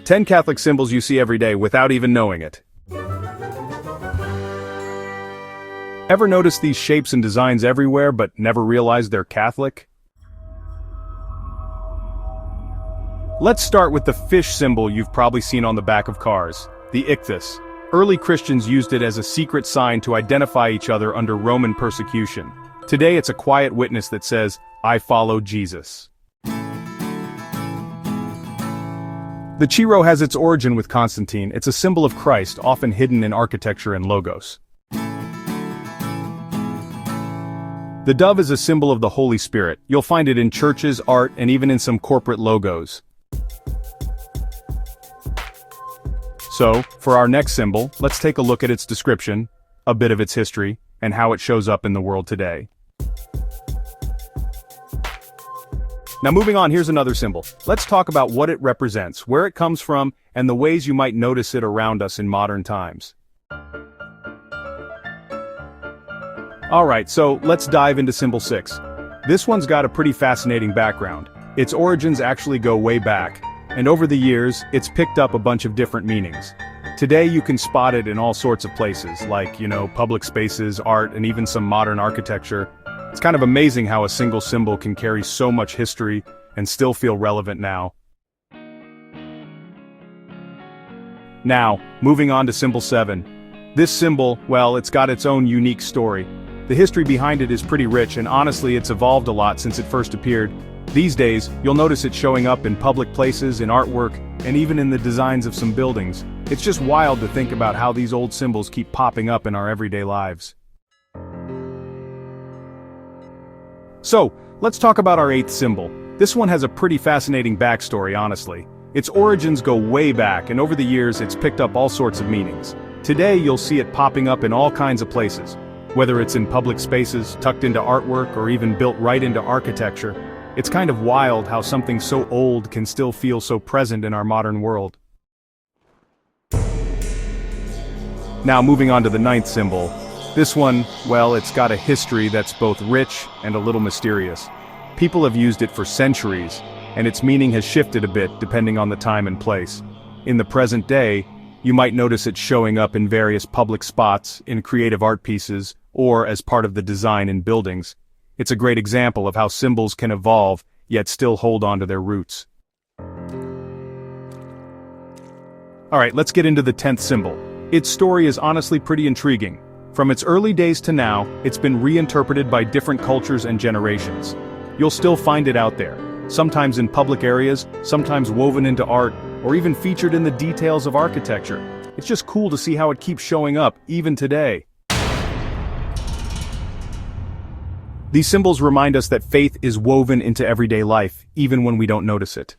10 Catholic symbols you see every day without even knowing it. Ever notice these shapes and designs everywhere but never realize they're Catholic? Let's start with the fish symbol you've probably seen on the back of cars, the ichthys. Early Christians used it as a secret sign to identify each other under Roman persecution. Today it's a quiet witness that says, "I follow Jesus." The Chi-Rho has its origin with Constantine. It's a symbol of Christ, often hidden in architecture and logos. The dove is a symbol of the Holy Spirit. You'll find it in churches, art, and even in some corporate logos. So, for our next symbol, let's take a look at its description, a bit of its history, and how it shows up in the world today. Now moving on, here's another symbol. Let's talk about what it represents, where it comes from, and the ways you might notice it around us in modern times. Alright, so let's dive into symbol 6. This one's got a pretty fascinating background. Its origins actually go way back, and over the years, it's picked up a bunch of different meanings. Today you can spot it in all sorts of places, like, public spaces, art, and even some modern architecture. It's kind of amazing how a single symbol can carry so much history and still feel relevant now. Now, moving on to symbol 7. This symbol, well, it's got its own unique story. The history behind it is pretty rich, and honestly it's evolved a lot since it first appeared. These days, you'll notice it showing up in public places, in artwork, and even in the designs of some buildings. It's just wild to think about how these old symbols keep popping up in our everyday lives. So, let's talk about our 8th symbol. This one has a pretty fascinating backstory, honestly. Its origins go way back, and over the years it's picked up all sorts of meanings. Today you'll see it popping up in all kinds of places. Whether it's in public spaces, tucked into artwork, or even built right into architecture. It's kind of wild how something so old can still feel so present in our modern world. Now moving on to the 9th symbol. This one, well, it's got a history that's both rich and a little mysterious. People have used it for centuries, and its meaning has shifted a bit depending on the time and place. In the present day, you might notice it showing up in various public spots, in creative art pieces, or as part of the design in buildings. It's a great example of how symbols can evolve, yet still hold on to their roots. Alright, let's get into the 10th symbol. Its story is honestly pretty intriguing. From its early days to now, it's been reinterpreted by different cultures and generations. You'll still find it out there, sometimes in public areas, sometimes woven into art, or even featured in the details of architecture. It's just cool to see how it keeps showing up, even today. These symbols remind us that faith is woven into everyday life, even when we don't notice it.